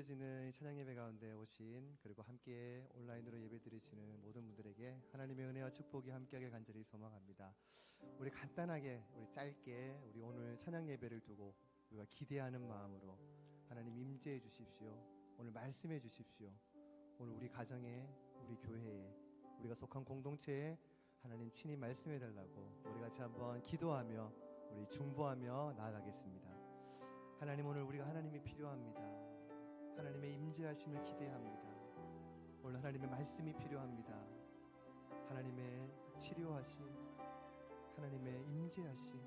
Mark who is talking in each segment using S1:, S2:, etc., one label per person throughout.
S1: 드려지는 찬양 예배 가운데 오신, 그리고 함께 온라인으로 예배 드리시는 모든 분들에게 하나님의 은혜와 축복이 함께하게 간절히 소망합니다. 우리 간단하게, 우리 짧게, 우리 오늘 찬양 예배를 두고 우리가 기대하는 마음으로 하나님 임재해 주십시오. 오늘 말씀해 주십시오. 오늘 우리 가정에, 우리 교회에, 우리가 속한 공동체에 하나님 친히 말씀해 달라고 우리 같이 한번 기도하며 우리 중보하며 나아가겠습니다. 하나님, 오늘 우리가 하나님이 필요합니다. 하나님의 임재하심을 기대합니다. 오늘 하나님의 말씀이 필요합니다. 하나님의 치료하심, 하나님의 임재하심,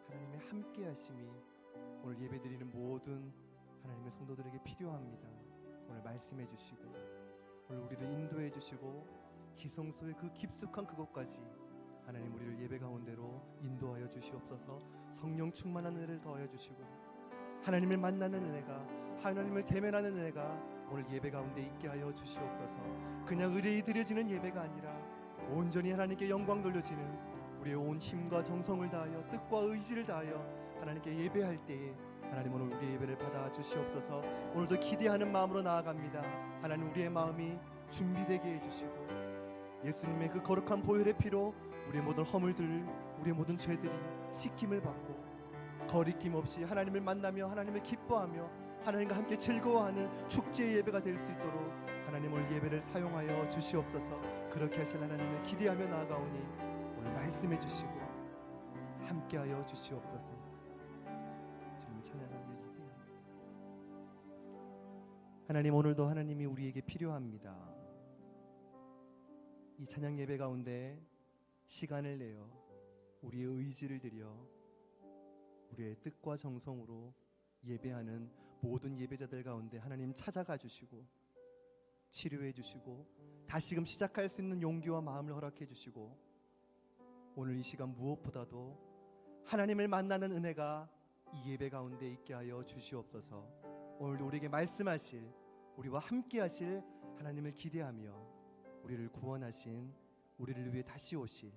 S1: 하나님의 함께하심이 오늘 예배드리는 모든 하나님의 성도들에게 필요합니다. 오늘 말씀해 주시고 오늘 우리를 인도해 주시고 지성소의 그 깊숙한 그곳까지 하나님 우리를 예배 가운데로 인도하여 주시옵소서. 성령 충만한 은혜를 더하여 주시고 하나님을 만나는 은혜가, 하나님을 대면하는 은혜가 오늘 예배 가운데 있게 하여 주시옵소서. 그냥 의뢰이 드려지는 예배가 아니라 온전히 하나님께 영광 돌려지는 우리의 온 힘과 정성을 다하여 뜻과 의지를 다하여 하나님께 예배할 때에 하나님 오늘 우리의 예배를 받아 주시옵소서. 오늘도 기대하는 마음으로 나아갑니다. 하나님, 우리의 마음이 준비되게 해주시고 예수님의 그 거룩한 보혈의 피로 우리의 모든 허물들, 우리의 모든 죄들이 씻김을 받고 거리낌 없이 하나님을 만나며 하나님을 기뻐하며 하나님과 함께 즐거워하는 축제의 예배가 될 수 있도록 하나님 오늘 예배를 사용하여 주시옵소서. 그렇게 하실 하나님을 기대하며 나아가오니 오늘 말씀해 주시고 함께하여 주시옵소서. 주님 찬양하며 기도합니다. 하나님, 오늘도 하나님이 우리에게 필요합니다. 이 찬양 예배 가운데 시간을 내어 우리의 의지를 들여 우리의 뜻과 정성으로 예배하는 모든 예배자들 가운데 하나님 찾아가 주시고 치료해 주시고 다시금 시작할 수 있는 용기와 마음을 허락해 주시고 오늘 이 시간 무엇보다도 하나님을 만나는 은혜가 이 예배 가운데 있게 하여 주시옵소서. 오늘도 우리에게 말씀하실, 우리와 함께 하실 하나님을 기대하며 우리를 구원하신, 우리를 위해 다시 오실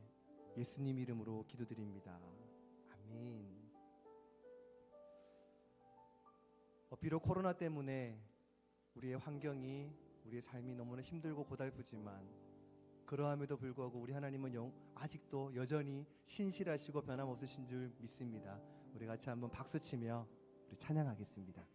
S1: 예수님 이름으로 기도드립니다. 아멘. 비록 코로나 때문에 우리의 환경이, 우리의 삶이 너무나 힘들고 고달프지만 그러함에도 불구하고 우리 하나님은 아직도 여전히 신실하시고 변함없으신 줄 믿습니다. 우리 같이 한번 박수치며 우리 찬양하겠습니다.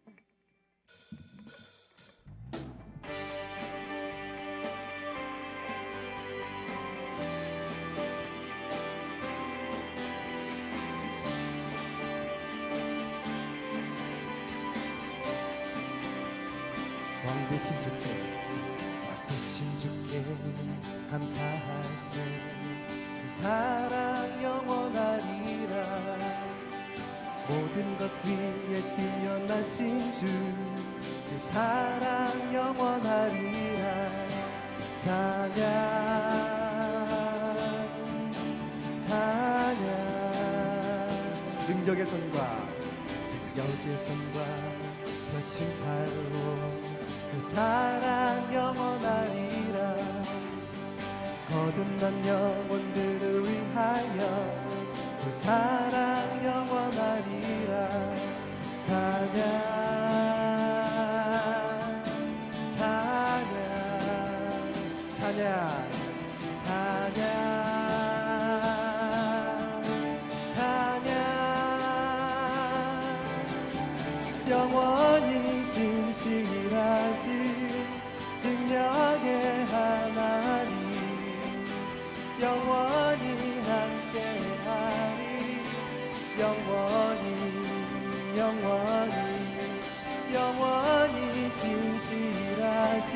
S1: 왕 되신 주께 감사할세. 그 사랑 영원하리라. 모든 것 위에 뛰어나신 주, 그 사랑 영원하리라. 찬양 찬양. 능력의 손과 펴신 팔로 그 사랑 영원하리라. 거듭난 영혼들을 위하여 그 사랑 영원하리라. 찬양 찬양 찬양 찬양 찬양. 영원히 신실하신 능력의 하나님, 영원히 함께하리. 영원히 신실하신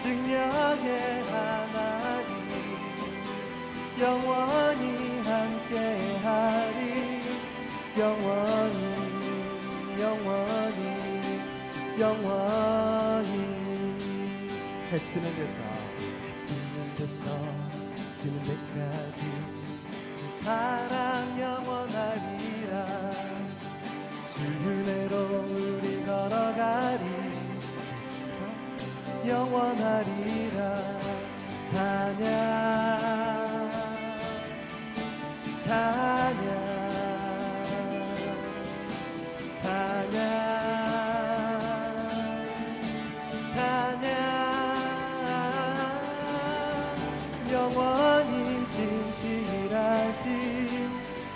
S1: 능력의 하나님, 영원히 함께하리. 영원히 했으면 돼서 지는 데까지 그 사랑 영원하리라. 주 은혜로 우리 걸어가리. 영원하리라. 찬양 찬양 찬양 영원히 신실하신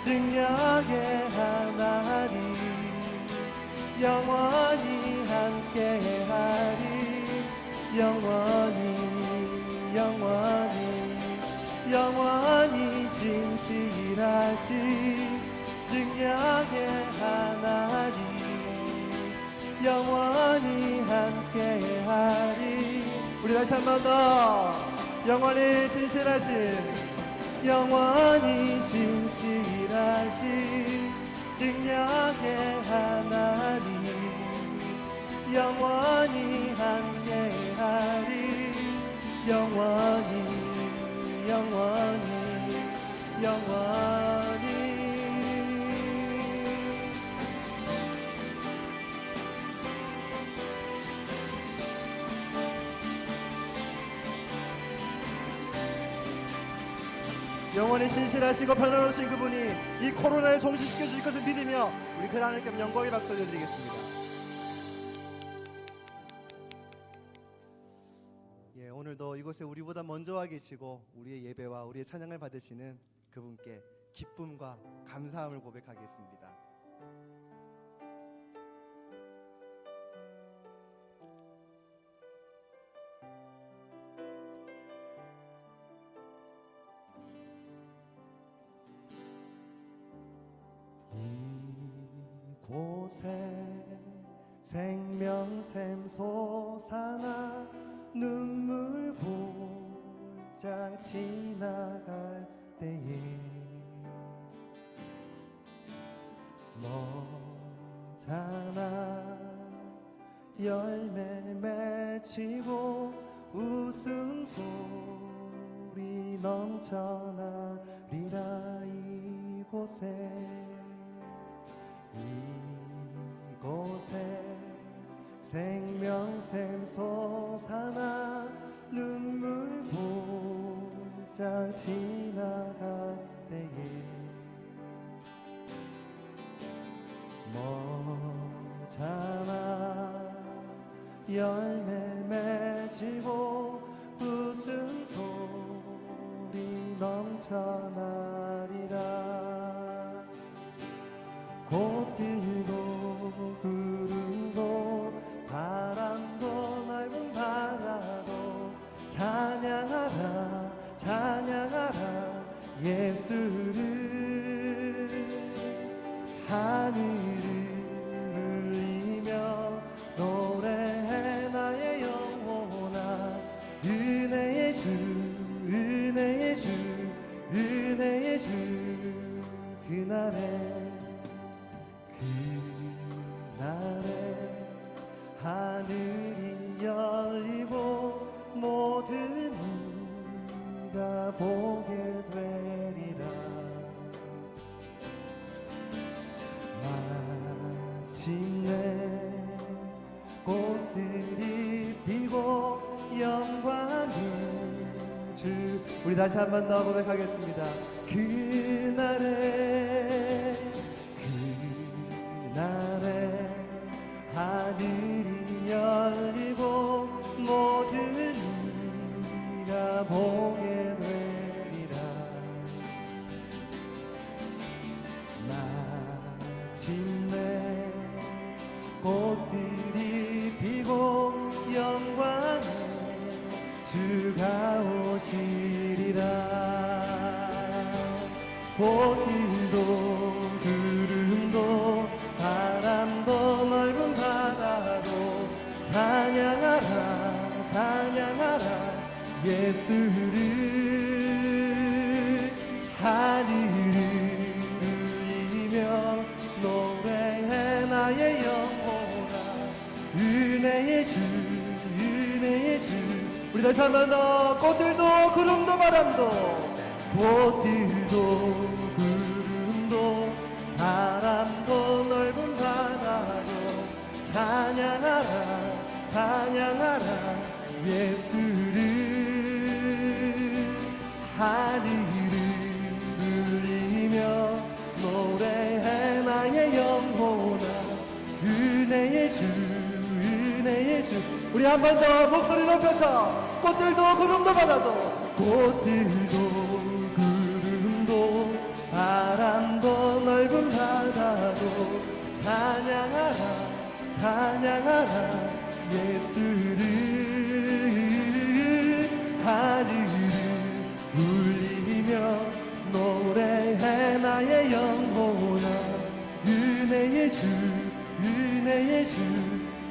S1: 능력의 하나님 영원히 함께하리 영원히 신실하신 능력의 하나님 영원히 함께하리. 우리 다시 한 번 더 영원히 신실하신 능력의 하나님 영원히 함께하리 영원히 영원히 신실하시고 변화로우신 그분이 이 코로나를 종식시켜 주실 것을 믿으며 우리 그 하나님께 영광의 박수 올려드리겠습니다. 예, 오늘도 이곳에 우리보다 먼저 와 계시고 우리의 예배와 우리의 찬양을 받으시는 그분께 기쁨과 감사함을 고백하겠습니다. 이곳에 생명샘 솟아나 눈물 볼짝 지나갈 때에 머잖아 열매 맺히고 웃음소리 넘쳐나리라. 이곳에 생명샘 솟아나 눈물 볼짝 지나갈 때에 머잖아 열매 맺히고 웃음소리 넘쳐나리라. 꽃들도 구름도 바람도 넓은 바다도 찬양하라 예수를. 하늘을 울리며 노래해 나의 영혼아 은혜의 주 그날에 하늘이 열리고 모든 이가 보게 되리라. 마침내 꽃들이 피고 영광의 주. 우리 다시 한 번 더 고백하겠습니다. 그날에 하늘이 열리고 모든 이가 보게 되리라. 마침내 꽃들이 피고 영광의 주가 오시리라. 꽃들도 구름도 바람도 넓은 바다도 찬양하라 예수를. 하늘을 울리며 노래해 나의 영혼아 은혜의 주. 우리 다시 한 번 더. 꽃들도 구름도 바람도 구름도 바람도 넓은 바다도 찬양하라 예수를. 하늘을 울리며 노래해 나의 영혼아 은혜의 주. 우리 한 번 더 목소리 높여서 꽃들도 구름도 바다도 꽃들도 구름도 바람도 넓은 바다도 찬양하라 찬양하라 예수를 하늘을 울리며 노래해 나의 영혼아 은혜의 주 은혜의 주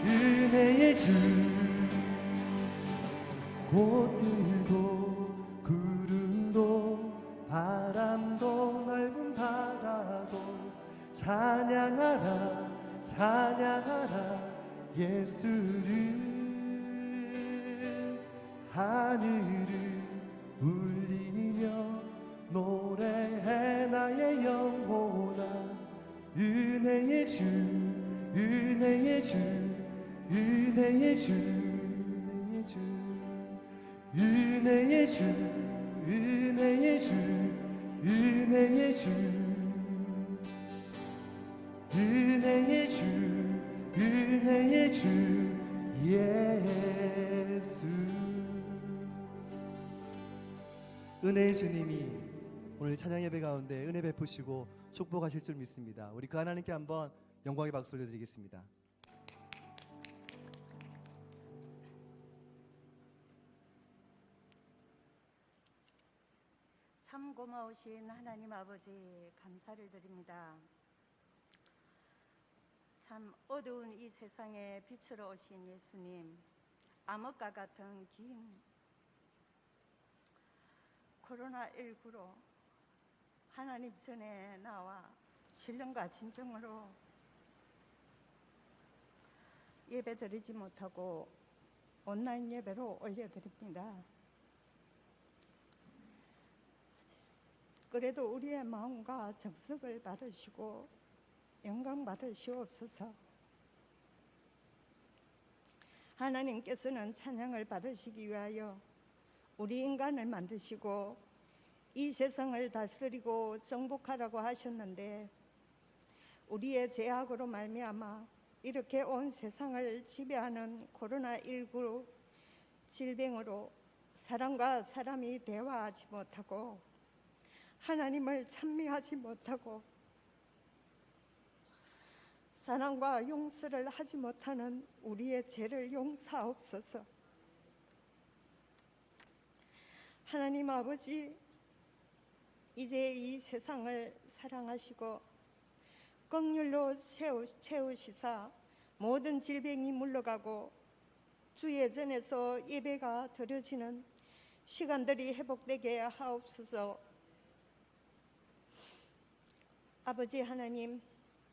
S1: 은혜의 주 꽃들도 구름도 바람도 넓은 바다도 찬양하라 찬양하라 예수를 하늘을 울리며 노래해 나의 영혼아 은혜의 주 은혜의 주 은혜의 주 은혜의 주 은혜의 주 은혜의 주 은혜의 주 은혜의 주 예수. 은혜의 주님이 오늘 찬양 예배 가운데 은혜 베푸시고 축복하실 줄 믿습니다. 우리 그 하나님께 한번 영광의 박수 올려드리겠습니다.
S2: 참 고마우신 하나님 아버지 감사를 드립니다. 참 어두운 이 세상에 빛으로 오신 예수님, 암흑과 같은 긴 코로나19로 하나님 전에 나와 신령과 진정으로 예배 드리지 못하고 온라인 예배로 올려드립니다. 그래도 우리의 마음과 정석을 받으시고 영광 받으시옵소서. 하나님께서는 찬양을 받으시기 위하여 우리 인간을 만드시고 이 세상을 다스리고 정복하라고 하셨는데 우리의 죄악으로 말미암아 이렇게 온 세상을 지배하는 코로나19 질병으로 사람과 사람이 대화하지 못하고 하나님을 찬미하지 못하고 사랑과 용서를 하지 못하는 우리의 죄를 용서하옵소서. 하나님 아버지, 이제 이 세상을 사랑하시고 긍휼로 채우시사 모든 질병이 물러가고 주 예전에서 예배가 드려지는 시간들이 회복되게 하옵소서. 아버지 하나님,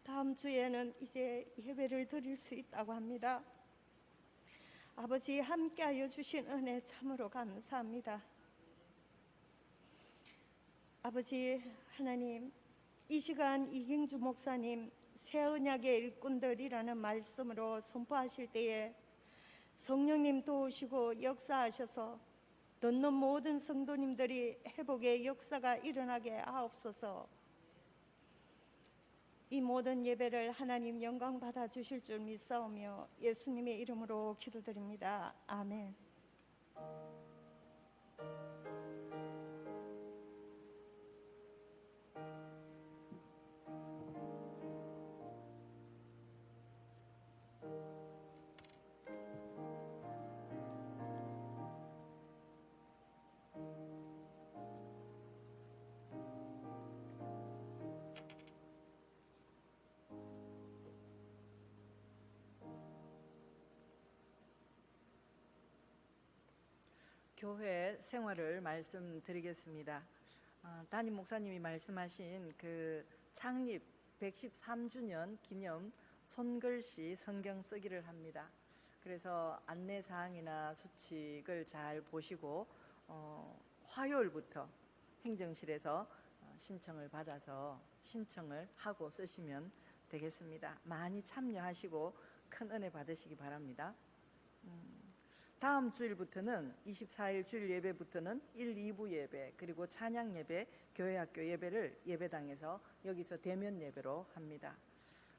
S2: 다음 주에는 이제 예배를 드릴 수 있다고 합니다. 아버지, 함께하여 주신 은혜 참으로 감사합니다. 아버지 하나님, 이 시간 이경주 목사님 새 언약의 일꾼들이라는 말씀으로 선포하실 때에 성령님 도우시고 역사하셔서 듣는 모든 성도님들이 회복의 역사가 일어나게 하옵소서. 이 모든 예배를 하나님 영광 받아 주실 줄 믿사오며 예수님의 이름으로 기도드립니다. 아멘.
S3: 교회 생활을 말씀드리겠습니다. 담임 목사님이 말씀하신 그 창립 113주년 기념 손글씨 성경 쓰기를 합니다. 그래서 안내사항이나 수칙을 잘 보시고 화요일부터 행정실에서 신청을 받아서 신청을 하고 쓰시면 되겠습니다. 많이 참여하시고 큰 은혜 받으시기 바랍니다. 다음 주일부터는 24일 주일 예배부터는 1, 2부 예배 그리고 찬양 예배, 교회학교 예배를 예배당에서 여기서 대면 예배로 합니다.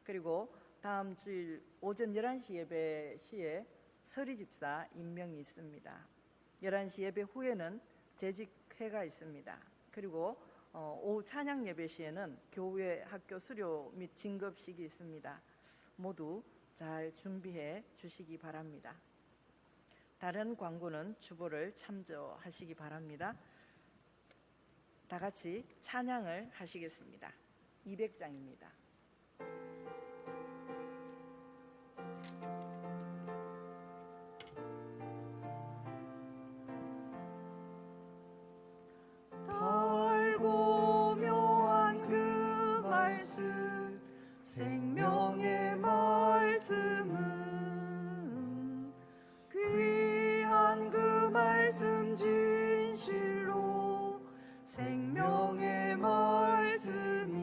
S3: 그리고 다음 주일 오전 11시 예배 시에 서리 집사 임명이 있습니다. 11시 예배 후에는 재직회가 있습니다. 그리고 오후 찬양 예배 시에는 교회 학교 수료 및 진급식이 있습니다. 모두 잘 준비해 주시기 바랍니다. 다른 광고는 주보를 참조하시기 바랍니다. 다 같이 찬양을 하시겠습니다. 200장입니다.
S4: 달고 묘한 그 말씀 생명의 말씀은 귀한 그 말씀 진실로 생명의 말씀이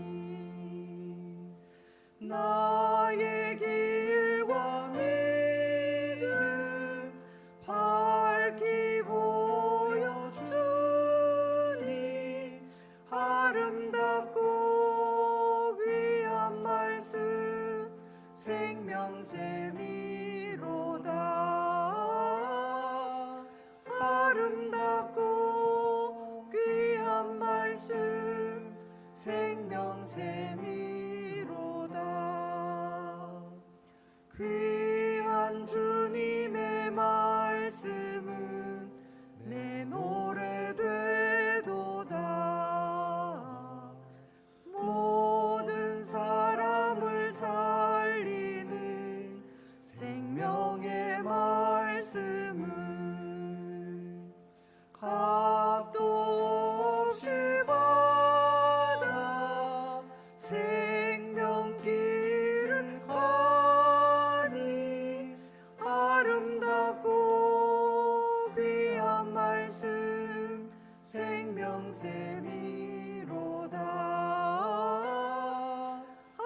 S4: 나의 길과 믿음 밝히 보여주니 아름답고 귀한 말씀 생명샘이로다. 아름답고 귀한 말씀 생명샘이로다. 귀한 주님의 말씀은 내 노래 되도다. 모든 사람을 살리는 생명의 말씀은 값도 없이 받아 생명길을 가니 아름답고 귀한 말씀 생명샘이로다.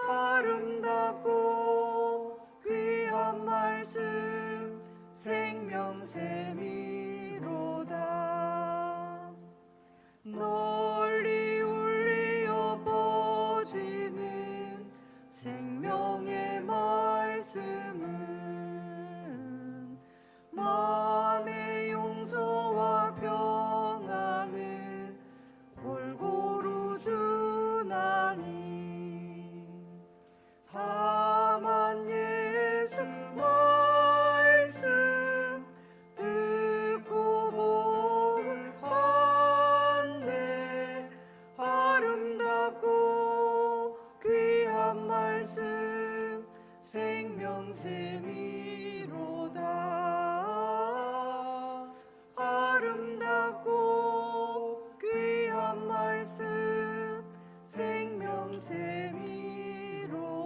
S4: 아름답고 귀한 말씀 생명샘이로다. 널리 울리어 퍼지는 생명의 말씀은 마음의 용서와 평안을 골고루 주나니 다만 예수 말씀 듣고 복을 받네. 아름답고 귀한 말씀 생명샘이로다. 아름답고 귀한 말씀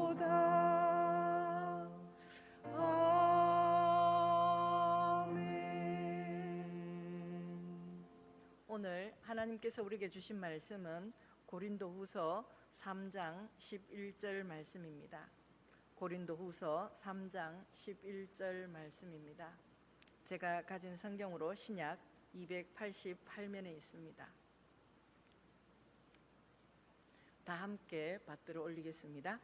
S4: 생명샘이로다. 아멘.
S3: 오늘 하나님께서 우리에게 주신 말씀은 고린도후서 3장 11절 말씀입니다. 고린도후서 3장 11절 말씀입니다. 제가 가진 성경으로 신약 288면에 있습니다. 다 함께 받들어 올리겠습니다.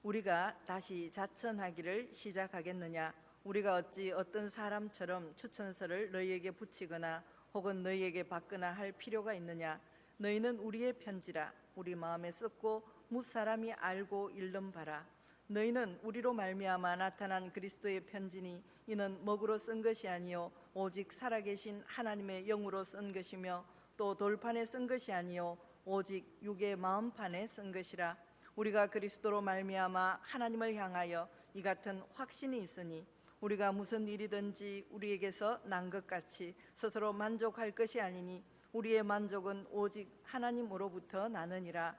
S3: 우리가 다시 자천하기를 시작하겠느냐? 우리가 어찌 어떤 사람처럼 추천서를 너희에게 붙이거나 혹은 너희에게 받거나 할 필요가 있느냐? 너희는 우리의 편지라. 우리 마음에 썼고 무사람이 알고 읽는 바라. 너희는 우리로 말미암아 나타난 그리스도의 편지니 이는 먹으로 쓴 것이 아니요 오직 살아계신 하나님의 영으로 쓴 것이며 또 돌판에 쓴 것이 아니요 오직 육의 마음판에 쓴 것이라. 우리가 그리스도로 말미암아 하나님을 향하여 이 같은 확신이 있으니 우리가 무슨 일이든지 우리에게서 난 것 같이 스스로 만족할 것이 아니니 우리의 만족은 오직 하나님으로부터 나느니라.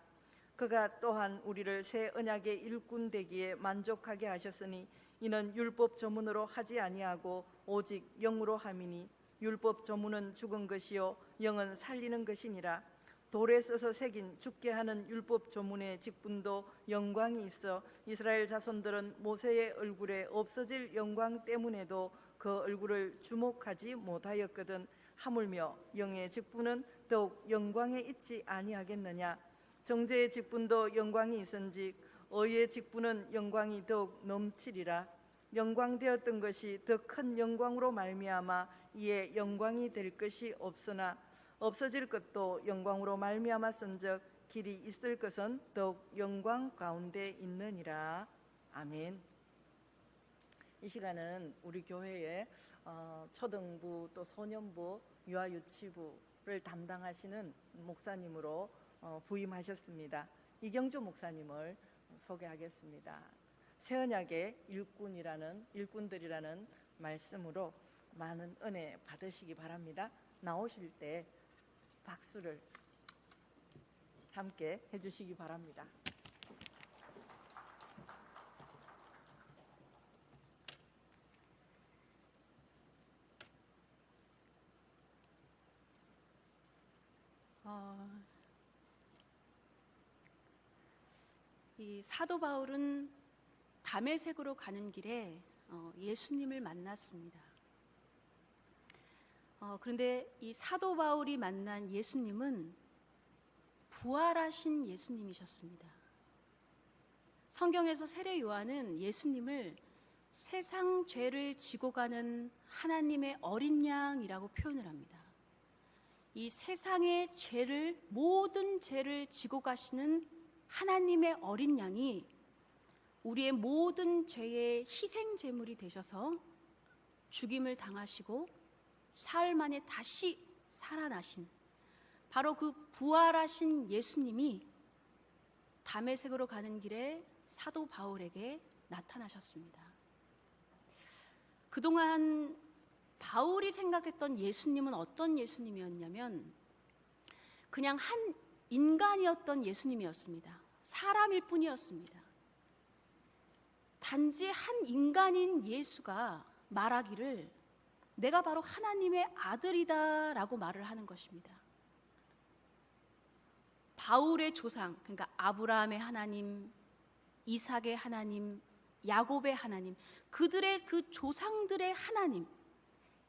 S3: 그가 또한 우리를 새 언약의 일꾼 되기에 만족하게 하셨으니 이는 율법 조문으로 하지 아니하고 오직 영으로 함이니 율법 조문은 죽은 것이요 영은 살리는 것이니라. 돌에 써서 새긴 죽게 하는 율법 조문의 직분도 영광이 있어 이스라엘 자손들은 모세의 얼굴에 없어질 영광 때문에도 그 얼굴을 주목하지 못하였거든. 하물며 영의 직분은 더욱 영광에 있지 아니하겠느냐? 정죄의 직분도 영광이 있은즉 의의 직분은 영광이 더욱 넘치리라. 영광되었던 것이 더 큰 영광으로 말미암아 이에 영광이 될 것이 없으나 없어질 것도 영광으로 말미암았은즉 길이 있을 것은 더욱 영광 가운데 있느니라. 아멘. 이 시간은 우리 교회의 초등부 또 소년부 유아유치부를 담당하시는 목사님으로 부임하셨습니다. 이경주 목사님을 소개하겠습니다. 새언약의 일꾼들이라는 말씀으로 많은 은혜 받으시기 바랍니다. 나오실 때 박수를 함께 해주시기 바랍니다.
S5: 이 사도 바울은 다메섹으로 가는 길에 예수님을 만났습니다. 그런데 이 사도 바울이 만난 예수님은 부활하신 예수님이셨습니다. 성경에서 세례 요한은 예수님을 세상 죄를 지고 가는 하나님의 어린 양이라고 표현을 합니다. 이 세상의 죄를, 모든 죄를 지고 가시는 하나님의 어린 양이 우리의 모든 죄의 희생 제물이 되셔서 죽임을 당하시고 사흘 만에 다시 살아나신 바로 그 부활하신 예수님이 다메섹으로 가는 길에 사도 바울에게 나타나셨습니다. 그동안 바울이 생각했던 예수님은 어떤 예수님이었냐면 그냥 한 인간이었던 예수님이었습니다. 사람일 뿐이었습니다. 단지 한 인간인 예수가 말하기를 내가 바로 하나님의 아들이다 라고 말을 하는 것입니다. 바울의 조상, 그러니까 아브라함의 하나님, 이삭의 하나님, 야곱의 하나님, 그들의 그 조상들의 하나님,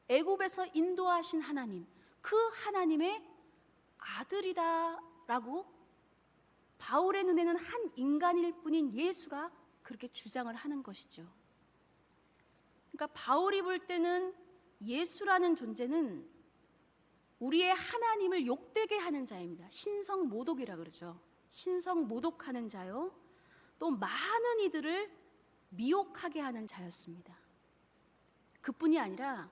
S5: 애굽에서 인도하신 하나님, 그 하나님의 아들이다 라고 바울의 눈에는 한 인간일 뿐인 예수가 그렇게 주장을 하는 것이죠. 그러니까 바울이 볼 때는 예수라는 존재는 우리의 하나님을 욕되게 하는 자입니다. 신성모독이라 그러죠. 신성모독하는 자요, 또 많은 이들을 미혹하게 하는 자였습니다. 그뿐이 아니라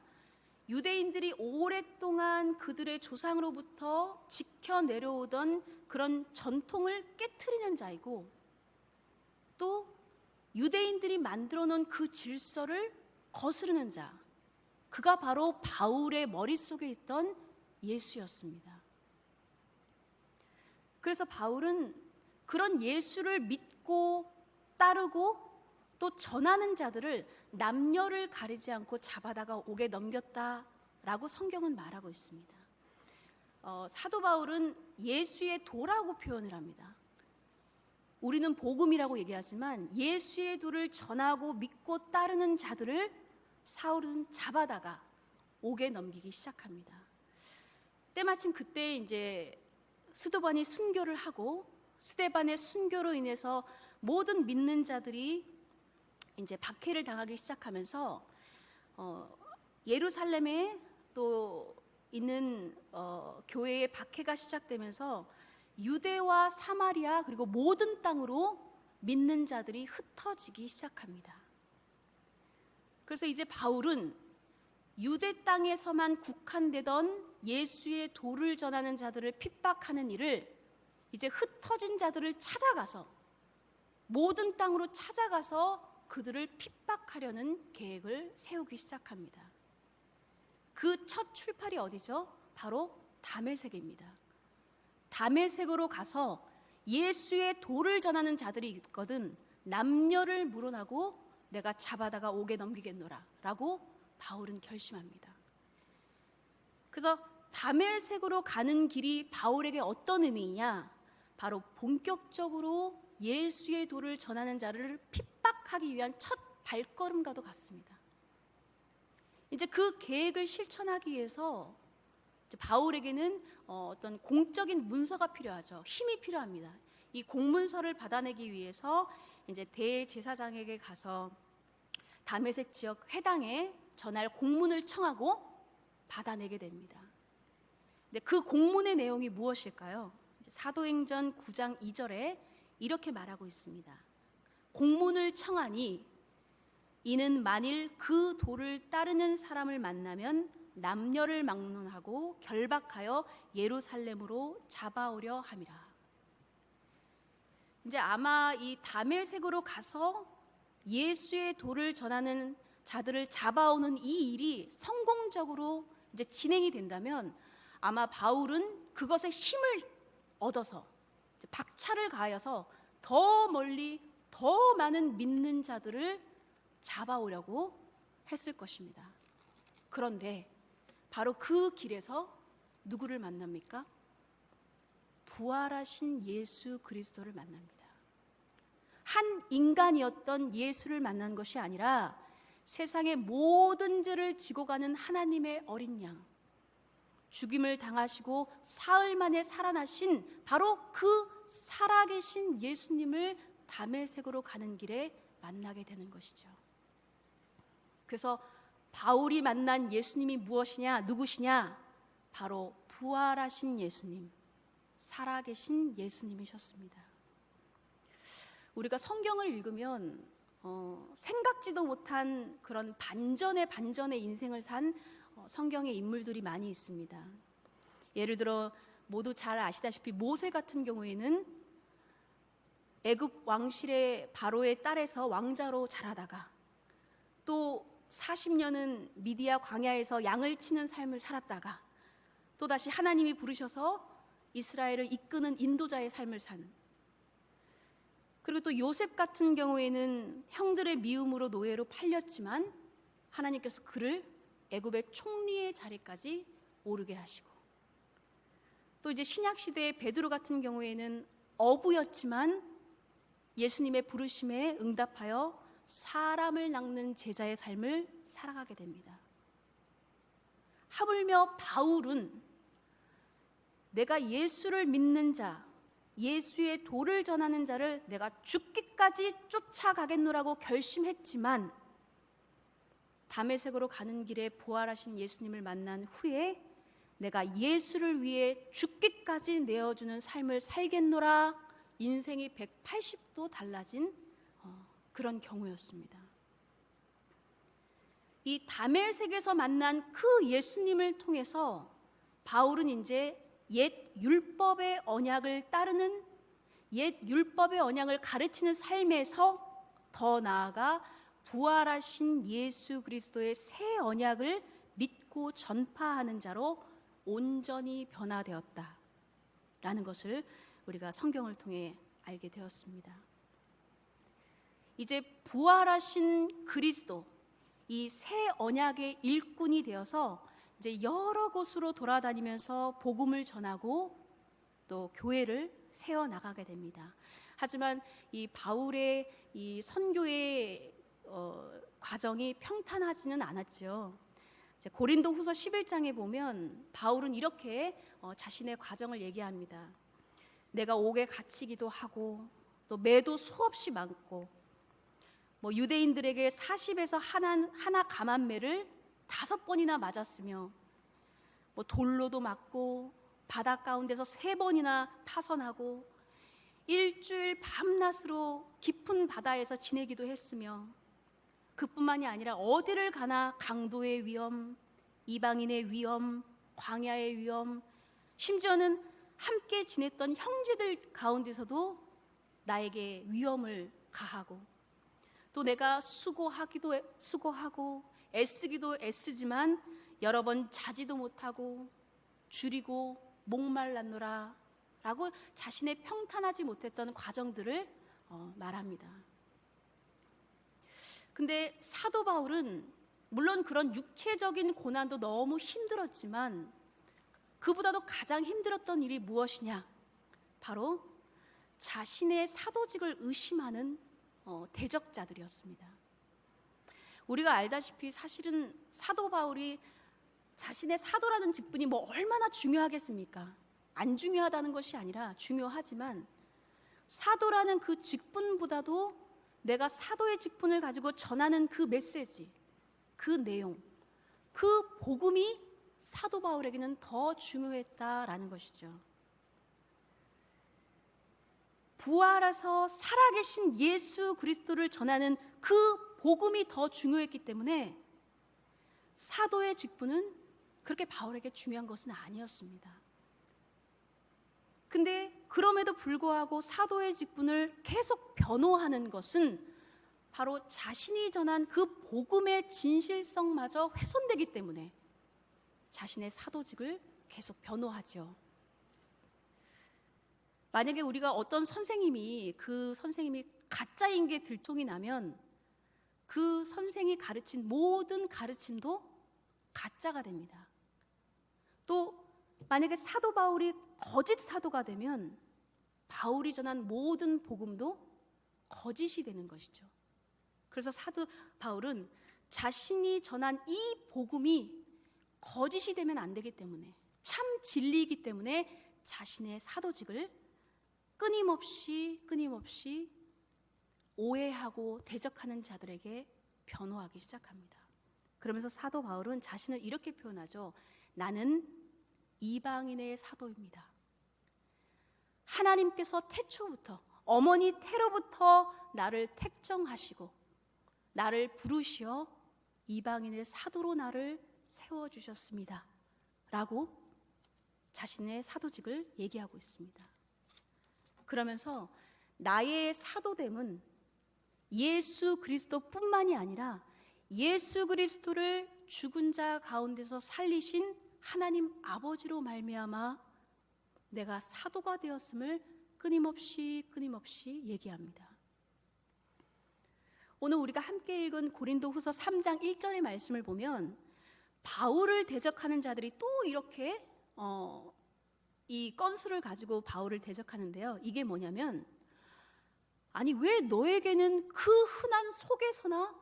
S5: 유대인들이 오랫동안 그들의 조상으로부터 지켜 내려오던 그런 전통을 깨트리는 자이고, 또 유대인들이 만들어 놓은 그 질서를 거스르는 자, 그가 바로 바울의 머릿속에 있던 예수였습니다. 그래서 바울은 그런 예수를 믿고 따르고 또 전하는 자들을 남녀를 가리지 않고 잡아다가 옥에 넘겼다라고 성경은 말하고 있습니다. 사도 바울은 예수의 도라고 표현을 합니다. 우리는 복음이라고 얘기하지만 예수의 도를 전하고 믿고 따르는 자들을 사울은 잡아다가 옥에 넘기기 시작합니다. 때마침 그때 이제 스데반이 순교를 하고, 스데반의 순교로 인해서 모든 믿는 자들이 이제 박해를 당하기 시작하면서 예루살렘에 또 있는 교회의 박해가 시작되면서 유대와 사마리아 그리고 모든 땅으로 믿는 자들이 흩어지기 시작합니다. 그래서 이제 바울은 유대 땅에서만 국한되던 예수의 도를 전하는 자들을 핍박하는 일을 이제 흩어진 자들을 찾아가서, 모든 땅으로 찾아가서 그들을 핍박하려는 계획을 세우기 시작합니다. 그 첫 출발이 어디죠? 바로 다메섹입니다. 다메섹으로 가서 예수의 도를 전하는 자들이 있거든 남녀를 물어나고 내가 잡아다가 옥에 넘기겠노라 라고 바울은 결심합니다. 그래서 다메섹으로 가는 길이 바울에게 어떤 의미이냐? 바로 본격적으로 예수의 도를 전하는 자를 핍박하기 위한 첫 발걸음과도 같습니다. 이제 그 계획을 실천하기 위해서 이제 바울에게는 어떤 공적인 문서가 필요하죠. 힘이 필요합니다. 이 공문서를 받아내기 위해서 이제 대제사장에게 가서 다메섹 지역 회당에 전할 공문을 청하고 받아내게 됩니다. 근데 그 공문의 내용이 무엇일까요? 사도행전 9장 2절에 이렇게 말하고 있습니다. 공문을 청하니 이는 만일 그 도를 따르는 사람을 만나면 남녀를 막론하고 결박하여 예루살렘으로 잡아오려 함이라. 이제 아마 이 다메섹으로 가서 예수의 도를 전하는 자들을 잡아오는 이 일이 성공적으로 이제 진행이 된다면 아마 바울은 그것에 힘을 얻어서 박차를 가하여서 더 멀리 더 많은 믿는 자들을 잡아오려고 했을 것입니다. 그런데 바로 그 길에서 누구를 만납니까? 부활하신 예수 그리스도를 만납니다. 한 인간이었던 예수를 만난 것이 아니라 세상의 모든 죄를 지고 가는 하나님의 어린 양, 죽임을 당하시고 사흘 만에 살아나신 바로 그 살아계신 예수님을 다메섹으로 가는 길에 만나게 되는 것이죠. 그래서 바울이 만난 예수님이 무엇이냐, 누구시냐? 바로 부활하신 예수님, 살아계신 예수님이셨습니다. 우리가 성경을 읽으면 생각지도 못한 그런 반전의 인생을 산 성경의 인물들이 많이 있습니다. 예를 들어 모두 잘 아시다시피 모세 같은 경우에는 애굽 왕실의 바로의 딸에서 왕자로 자라다가 또 40년은 미디야 광야에서 양을 치는 삶을 살았다가 또다시 하나님이 부르셔서 이스라엘을 이끄는 인도자의 삶을 사는, 그리고 또 요셉 같은 경우에는 형들의 미움으로 노예로 팔렸지만 하나님께서 그를 애굽의 총리의 자리까지 오르게 하시고, 또 이제 신약 시대의 베드로 같은 경우에는 어부였지만 예수님의 부르심에 응답하여 사람을 낚는 제자의 삶을 살아가게 됩니다. 하물며 바울은 내가 예수를 믿는 자, 예수의 도를 전하는 자를 내가 죽기까지 쫓아가겠노라고 결심했지만 다메섹으로 가는 길에 부활하신 예수님을 만난 후에 내가 예수를 위해 죽기까지 내어주는 삶을 살겠노라, 인생이 180도 달라진 그런 경우였습니다. 이 다메섹에서 만난 그 예수님을 통해서 바울은 이제 옛 율법의 언약을 따르는, 옛 율법의 언약을 가르치는 삶에서 더 나아가 부활하신 예수 그리스도의 새 언약을 믿고 전파하는 자로 온전히 변화되었다라는 것을 우리가 성경을 통해 알게 되었습니다. 이제 부활하신 그리스도, 이 새 언약의 일꾼이 되어서 이제 여러 곳으로 돌아다니면서 복음을 전하고 또 교회를 세워 나가게 됩니다. 하지만 이 바울의 이 선교의 과정이 평탄하지는 않았죠. 고린도후서 11장에 보면 바울은 이렇게 자신의 과정을 얘기합니다. 내가 옥에 갇히기도 하고 또 매도 수없이 많고 유대인들에게 40에서 하나 감한매를 5번이나 맞았으며 돌로도 맞고 바다 가운데서 3번이나 파선하고 일주일 밤낮으로 깊은 바다에서 지내기도 했으며 그뿐만이 아니라 어디를 가나 강도의 위험, 이방인의 위험, 광야의 위험, 심지어는 함께 지냈던 형제들 가운데서도 나에게 위험을 가하고 또 내가 수고하기도 수고하고 애쓰기도 애쓰지만 여러 번 자지도 못하고 줄이고 목말랐노라 라고 자신의 평탄하지 못했던 과정들을 말합니다. 근데 사도 바울은 물론 그런 육체적인 고난도 너무 힘들었지만 그보다도 가장 힘들었던 일이 무엇이냐? 바로 자신의 사도직을 의심하는 대적자들이었습니다. 우리가 알다시피 사실은 사도 바울이 자신의 사도라는 직분이 얼마나 중요하겠습니까? 안 중요하다는 것이 아니라 중요하지만 사도라는 그 직분보다도 내가 사도의 직분을 가지고 전하는 그 메시지, 그 내용, 그 복음이 사도 바울에게는 더 중요했다라는 것이죠. 부활해서 살아계신 예수 그리스도를 전하는 그 복음이 더 중요했기 때문에 사도의 직분은 그렇게 바울에게 중요한 것은 아니었습니다. 근데 그럼에도 불구하고 사도의 직분을 계속 변호하는 것은 바로 자신이 전한 그 복음의 진실성마저 훼손되기 때문에 자신의 사도직을 계속 변호하죠. 만약에 우리가 어떤 선생님이 그 선생님이 가짜인 게 들통이 나면 그 선생이 가르친 모든 가르침도 가짜가 됩니다. 또 만약에 사도 바울이 거짓 사도가 되면 바울이 전한 모든 복음도 거짓이 되는 것이죠. 그래서 사도 바울은 자신이 전한 이 복음이 거짓이 되면 안 되기 때문에, 참 진리이기 때문에 자신의 사도직을 끊임없이 오해하고 대적하는 자들에게 변호하기 시작합니다. 그러면서 사도 바울은 자신을 이렇게 표현하죠. 나는 이방인의 사도입니다. 하나님께서 태초부터, 어머니 태로부터 나를 택정하시고 나를 부르시어 이방인의 사도로 나를 세워주셨습니다. 라고 자신의 사도직을 얘기하고 있습니다. 그러면서 나의 사도됨은 예수 그리스도뿐만이 아니라 예수 그리스도를 죽은 자 가운데서 살리신 하나님 아버지로 말미암아 내가 사도가 되었음을 끊임없이 얘기합니다. 오늘 우리가 함께 읽은 고린도후서 3장 1절의 말씀을 보면 바울을 대적하는 자들이 또 이렇게 이 건수를 가지고 바울을 대적하는데요. 이게 뭐냐면, 아니 왜 너에게는 그 흔한 소개서나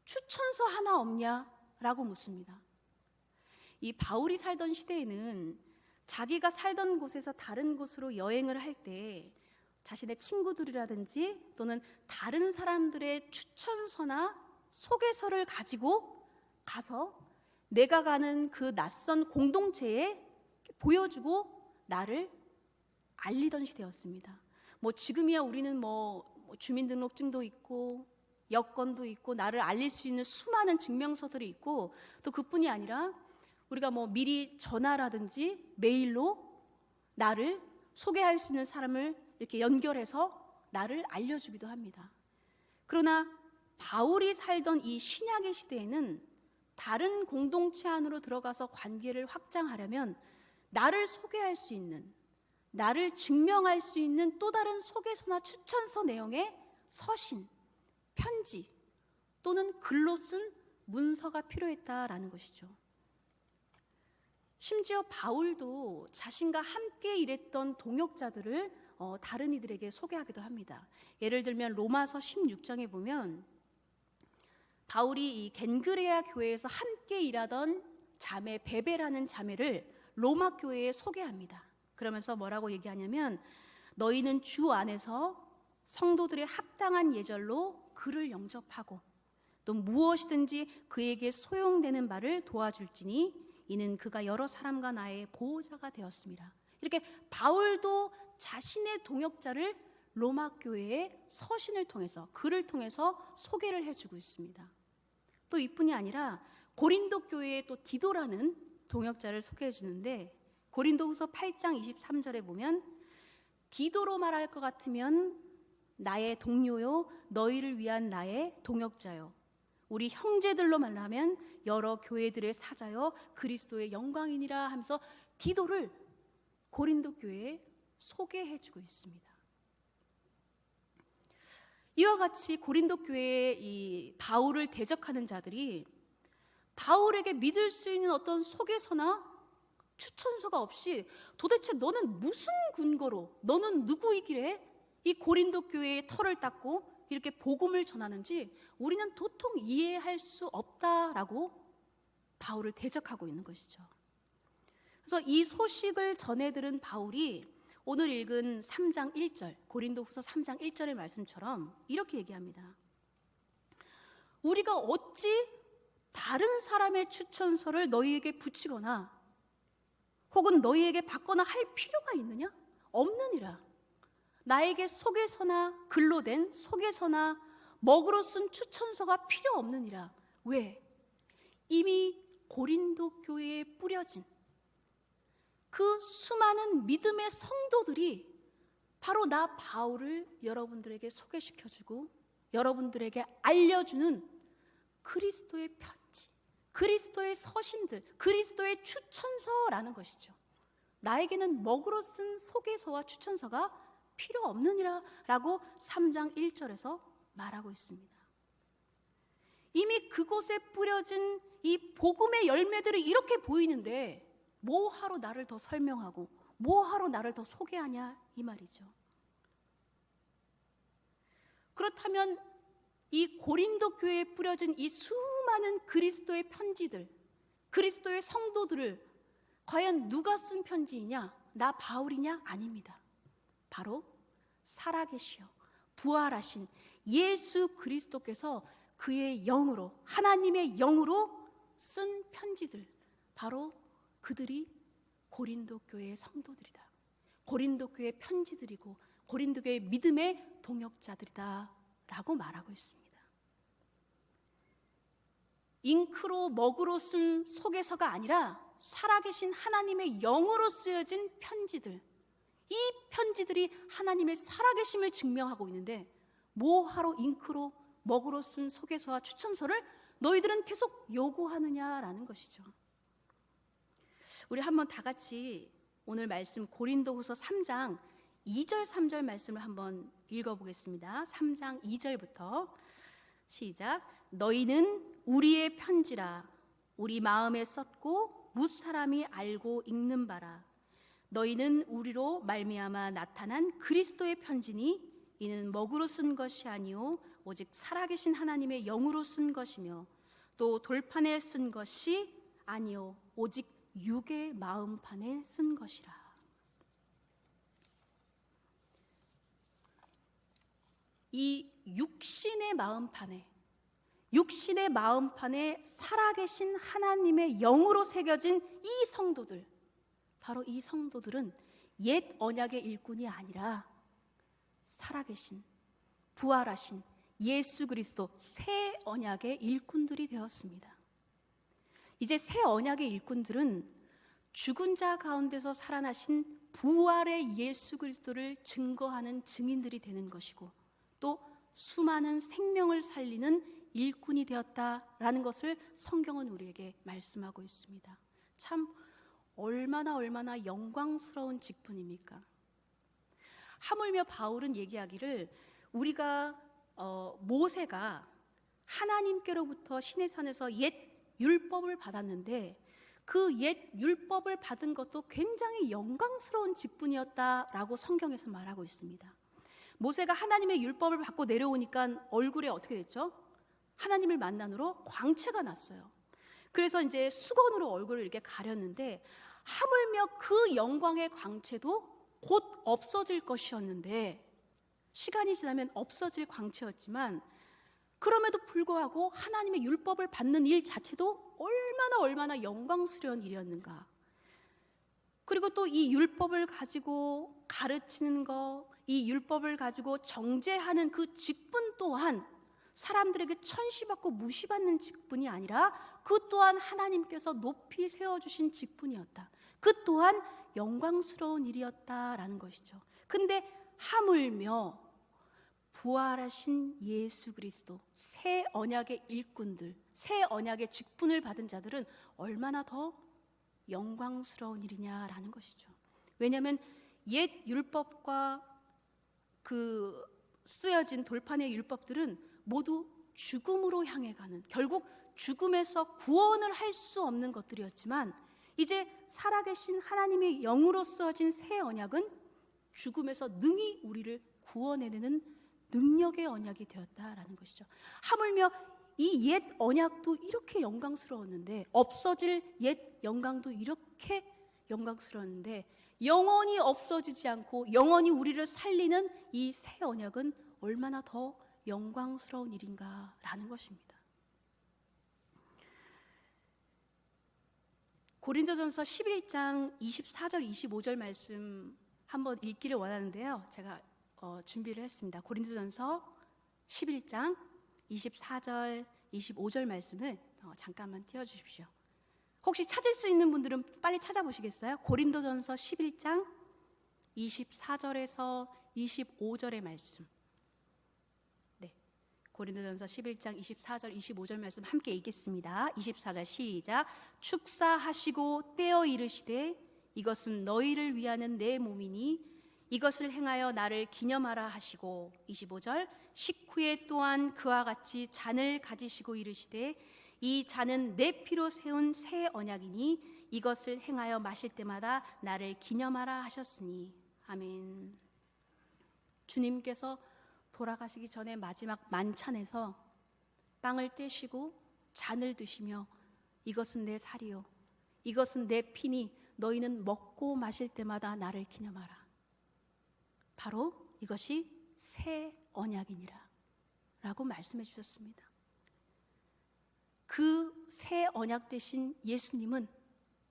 S5: 추천서 하나 없냐라고 묻습니다. 이 바울이 살던 시대에는 자기가 살던 곳에서 다른 곳으로 여행을 할 때 자신의 친구들이라든지 또는 다른 사람들의 추천서나 소개서를 가지고 가서 내가 가는 그 낯선 공동체에 보여주고 나를 알리던 시대였습니다. 뭐 지금이야 우리는 뭐 주민등록증도 있고 여권도 있고 나를 알릴 수 있는 수많은 증명서들이 있고, 또 그뿐이 아니라 우리가 뭐 미리 전화라든지 메일로 나를 소개할 수 있는 사람을 이렇게 연결해서 나를 알려주기도 합니다. 그러나 바울이 살던 이 신약의 시대에는 다른 공동체 안으로 들어가서 관계를 확장하려면 나를 소개할 수 있는, 나를 증명할 수 있는 또 다른 소개서나 추천서 내용의 서신, 편지 또는 글로 쓴 문서가 필요했다라는 것이죠. 심지어 바울도 자신과 함께 일했던 동역자들을 다른 이들에게 소개하기도 합니다. 예를 들면 로마서 16장에 보면 바울이 이 겐그레아 교회에서 함께 일하던 자매 베베라는 자매를 로마 교회에 소개합니다. 그러면서 뭐라고 얘기하냐면, 너희는 주 안에서 성도들의 합당한 예절로 그를 영접하고 또 무엇이든지 그에게 소용되는 바를 도와줄지니 이는 그가 여러 사람과 나의 보호자가 되었습니다. 이렇게 바울도 자신의 동역자를 로마 교회의 서신을 통해서, 글을 통해서 소개를 해주고 있습니다. 또 이뿐이 아니라 고린도 교회의 또 디도라는 동역자를 소개해 주는데, 고린도후서 8장 23절에 보면 디도로 말할 것 같으면 나의 동료요 너희를 위한 나의 동역자요 우리 형제들로 말하면 여러 교회들의 사자요 그리스도의 영광이니라 하면서 디도를 고린도 교회에 소개해 주고 있습니다. 이와 같이 고린도 교회의 이 바울을 대적하는 자들이 바울에게 믿을 수 있는 어떤 소개서나 추천서가 없이 도대체 너는 무슨 근거로, 너는 누구이길래 이 고린도 교회의 털을 닦고 이렇게 복음을 전하는지 우리는 도통 이해할 수 없다라고 바울을 대적하고 있는 것이죠. 그래서 이 소식을 전해 들은 바울이 오늘 읽은 3장 1절, 고린도후서 3장 1절의 말씀처럼 이렇게 얘기합니다. 우리가 어찌 다른 사람의 추천서를 너희에게 붙이거나 혹은 너희에게 받거나 할 필요가 있느냐? 없느니라. 나에게 속에서나 글로 된 속에서나 먹으로 쓴 추천서가 필요 없느니라. 왜? 이미 고린도 교회에 뿌려진 그 수많은 믿음의 성도들이 바로 나 바울을 여러분들에게 소개시켜주고 여러분들에게 알려주는 그리스도의 편지, 그리스도의 서신들, 그리스도의 추천서라는 것이죠. 나에게는 먹으로 쓴 소개서와 추천서가 필요 없느니라 라고 3장 1절에서 말하고 있습니다. 이미 그곳에 뿌려진 이 복음의 열매들이 이렇게 보이는데 뭐하러 나를 더 설명하고 뭐하러 나를 더 소개하냐 이 말이죠. 그렇다면 이 고린도 교회에 뿌려진 이 수많은 그리스도의 편지들, 그리스도의 성도들을 과연 누가 쓴 편지이냐? 나 바울이냐? 아닙니다. 바로 살아계시어 부활하신 예수 그리스도께서 그의 영으로, 하나님의 영으로 쓴 편지들, 바로 그들이 고린도 교회의 성도들이다. 고린도 교회의 편지들이고 고린도 교회의 믿음의 동역자들이다 라고 말하고 있습니다. 잉크로 먹으로 쓴 소개서가 아니라 살아계신 하나님의 영으로 쓰여진 편지들, 이 편지들이 하나님의 살아계심을 증명하고 있는데 뭐하러 잉크로 먹으로 쓴 소개서와 추천서를 너희들은 계속 요구하느냐라는 것이죠. 우리 한번 다 같이 오늘 말씀 고린도후서 3장 2절 3절 말씀을 한번 읽어보겠습니다. 3장 2절부터 시작. 너희는 우리의 편지라 우리 마음에 썼고 무사람이 알고 읽는 바라. 너희는 우리로 말미암아 나타난 그리스도의 편지니 이는 먹으로 쓴 것이 아니요 오직 살아계신 하나님의 영으로 쓴 것이며 또 돌판에 쓴 것이 아니요 오직 육의 마음판에 쓴 것이라. 이 육신의 마음판에 살아계신 하나님의 영으로 새겨진 이 성도들, 바로 이 성도들은 옛 언약의 일꾼이 아니라 살아계신 부활하신 예수 그리스도 새 언약의 일꾼들이 되었습니다. 이제 새 언약의 일꾼들은 죽은 자 가운데서 살아나신 부활의 예수 그리스도를 증거하는 증인들이 되는 것이고 또 수많은 생명을 살리는 일꾼이 되었다라는 것을 성경은 우리에게 말씀하고 있습니다. 참 얼마나 영광스러운 직분입니까? 하물며 바울은 얘기하기를 우리가 모세가 하나님께로부터 시내산에서 옛 율법을 받았는데 그 옛 율법을 받은 것도 굉장히 영광스러운 직분이었다라고 성경에서 말하고 있습니다. 모세가 하나님의 율법을 받고 내려오니까 얼굴에 어떻게 됐죠? 하나님을 만난으로 광채가 났어요. 그래서 이제 수건으로 얼굴을 이렇게 가렸는데 하물며 그 영광의 광채도 곧 없어질 것이었는데 시간이 지나면 없어질 광채였지만 그럼에도 불구하고 하나님의 율법을 받는 일 자체도 얼마나 영광스러운 일이었는가. 그리고 또 이 율법을 가지고 가르치는 거, 이 율법을 가지고 정죄하는 그 직분 또한 사람들에게 천시받고 무시받는 직분이 아니라 그 또한 하나님께서 높이 세워주신 직분이었다. 그 또한 영광스러운 일이었다라는 것이죠. 근데 하물며 부활하신 예수 그리스도 새 언약의 일꾼들, 새 언약의 직분을 받은 자들은 얼마나 더 영광스러운 일이냐라는 것이죠. 왜냐하면 옛 율법과 그 쓰여진 돌판의 율법들은 모두 죽음으로 향해 가는, 결국 죽음에서 구원을 할 수 없는 것들이었지만 이제 살아계신 하나님의 영으로 쓰여진 새 언약은 죽음에서 능히 우리를 구원해내는 능력의 언약이 되었다라는 것이죠. 하물며 이 옛 언약도 이렇게 영광스러웠는데, 없어질 옛 영광도 이렇게 영광스러웠는데 영원히 없어지지 않고 영원히 우리를 살리는 이 새 언약은 얼마나 더 영광스러운 일인가라는 것입니다. 고린도전서 11장 24절 25절 말씀 한번 읽기를 원하는데요. 제가 준비를 했습니다. 고린도전서 11장 24절 25절 말씀을 잠깐만 띄워주십시오. 혹시 찾을 수 있는 분들은 빨리 찾아보시겠어요? 고린도전서 11장 24절에서 25절의 말씀. 네, 고린도전서 11장 24절 25절 말씀 함께 읽겠습니다. 24절 시작. 축사하시고 떼어 이르시되 이것은 너희를 위하는 내 몸이니 이것을 행하여 나를 기념하라 하시고, 25절 식후에 또한 그와 같이 잔을 가지시고 이르시되 이 잔은 내 피로 세운 새 언약이니 이것을 행하여 마실 때마다 나를 기념하라 하셨으니. 아멘. 주님께서 돌아가시기 전에 마지막 만찬에서 빵을 떼시고 잔을 드시며 이것은 내 살이요 이것은 내 피니 너희는 먹고 마실 때마다 나를 기념하라. 바로 이것이 새 언약이니라 라고 말씀해 주셨습니다. 그 새 언약 되신 예수님은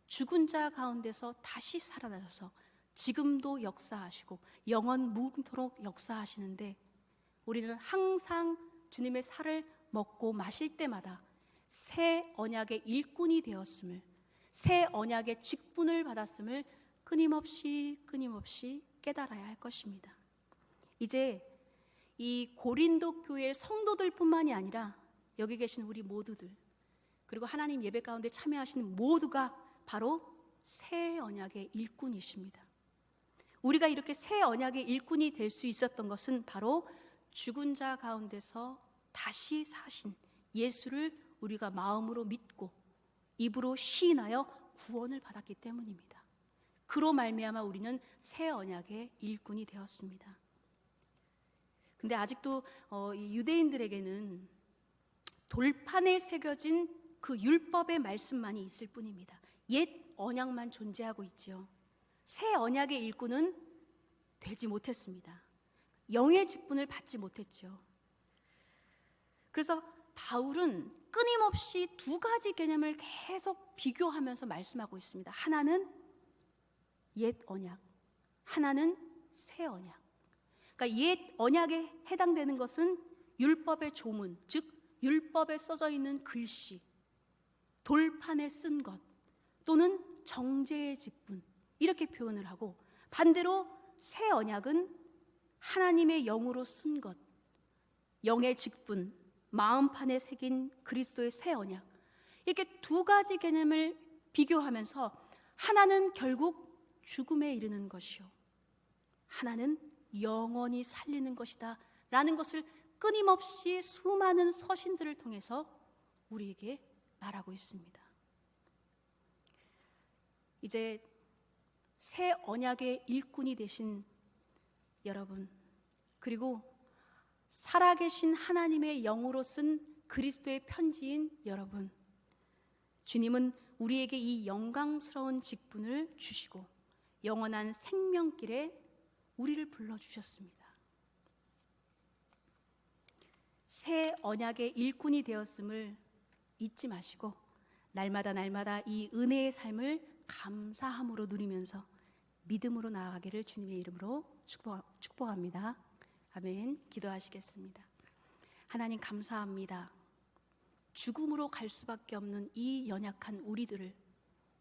S5: 죽은 자 가운데서 다시 살아나셔서 지금도 역사하시고 영원 무궁토록 역사하시는데, 우리는 항상 주님의 살을 먹고 마실 때마다 새 언약의 일꾼이 되었음을, 새 언약의 직분을 받았음을 끊임없이 깨달아야 할 것입니다. 이제 이 고린도 교회 성도들뿐만이 아니라 여기 계신 우리 모두들, 그리고 하나님 예배 가운데 참여하시는 모두가 바로 새 언약의 일꾼이십니다. 우리가 이렇게 새 언약의 일꾼이 될 수 있었던 것은 바로 죽은 자 가운데서 다시 사신 예수를 우리가 마음으로 믿고 입으로 시인하여 구원을 받았기 때문입니다. 그로 말미암아 우리는 새 언약의 일꾼이 되었습니다. 근데 아직도 이 유대인들에게는 돌판에 새겨진 그 율법의 말씀만이 있을 뿐입니다. 옛 언약만 존재하고 있지요. 새 언약의 일꾼은 되지 못했습니다. 영의 직분을 받지 못했죠. 그래서 바울은 끊임없이 두 가지 개념을 계속 비교하면서 말씀하고 있습니다. 하나는 옛 언약, 하나는 새 언약. 그러니까 옛 언약에 해당되는 것은 율법의 조문, 즉 율법에 써져 있는 글씨, 돌판에 쓴 것, 또는 정죄의 직분, 이렇게 표현을 하고, 반대로 새 언약은 하나님의 영으로 쓴 것, 영의 직분, 마음판에 새긴 그리스도의 새 언약, 이렇게 두 가지 개념을 비교하면서 하나는 결국 죽음에 이르는 것이요, 하나는 영원히 살리는 것이다 라는 것을 끊임없이 수많은 서신들을 통해서 우리에게 말하고 있습니다. 이제 새 언약의 일꾼이 되신 여러분, 그리고 살아계신 하나님의 영으로 쓴 그리스도의 편지인 여러분, 주님은 우리에게 이 영광스러운 직분을 주시고 영원한 생명길에 우리를 불러주셨습니다. 새 언약의 일꾼이 되었음을 잊지 마시고 날마다 이 은혜의 삶을 감사함으로 누리면서 믿음으로 나아가기를 주님의 이름으로 축복합니다. 아멘. 기도하시겠습니다. 하나님 감사합니다. 죽음으로 갈 수밖에 없는 이 연약한 우리들을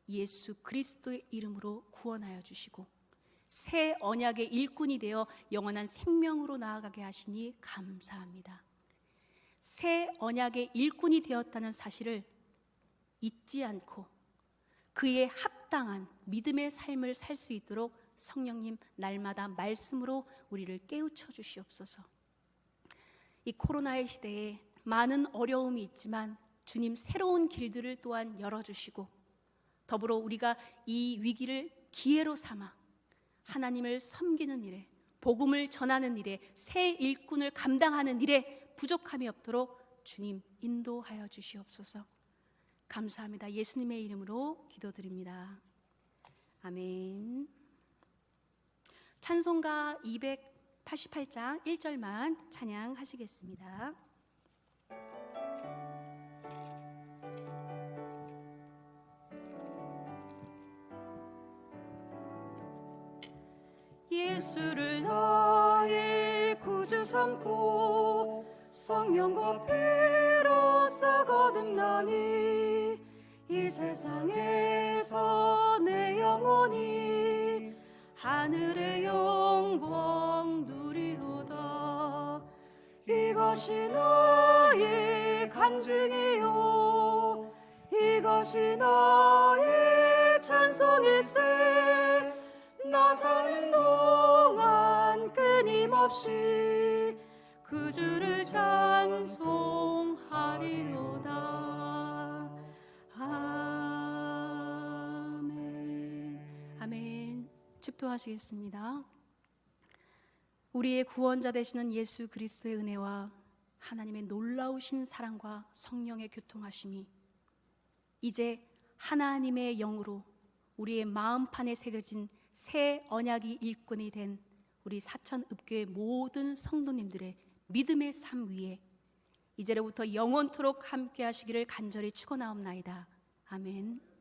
S5: 예수 그리스도의 이름으로 구원하여 주시고 새 언약의 일꾼이 되어 영원한 생명으로 나아가게 하시니 감사합니다. 새 언약의 일꾼이 되었다는 사실을 잊지 않고 그에 합당한 믿음의 삶을 살 수 있도록 성령님 날마다 말씀으로 우리를 깨우쳐 주시옵소서. 이 코로나의 시대에 많은 어려움이 있지만 주님 새로운 길들을 또한 열어주시고 더불어 우리가 이 위기를 기회로 삼아 하나님을 섬기는 일에, 복음을 전하는 일에, 새 일꾼을 감당하는 일에 부족함이 없도록 주님 인도하여 주시옵소서. 감사합니다. 예수님의 이름으로 기도드립니다. 아멘. 찬송가 288장 1절만 찬양하시겠습니다. 예수를
S4: 나의 구주 삼고 성령과 피로써 거듭나니 이 세상에서 내 영혼이
S5: 하늘의 영광 누리로다.
S4: 이것이 나의 간증이요 이것이 나의 찬송일세 나 사는 동안 끊임없이
S5: 그 주를 찬송하리로다. 아멘. 아멘. 축도하시겠습니다. 우리의 구원자 되시는 예수 그리스도의 은혜와 하나님의 놀라우신 사랑과 성령의 교통하심이 이제 하나님의 영으로 우리의 마음판에 새겨진 새 언약이 일꾼이 된 우리 사천읍교회 모든 성도님들의 믿음의 삶 위에 이제로부터 영원토록 함께 하시기를 간절히 축원하옵나이다. 아멘.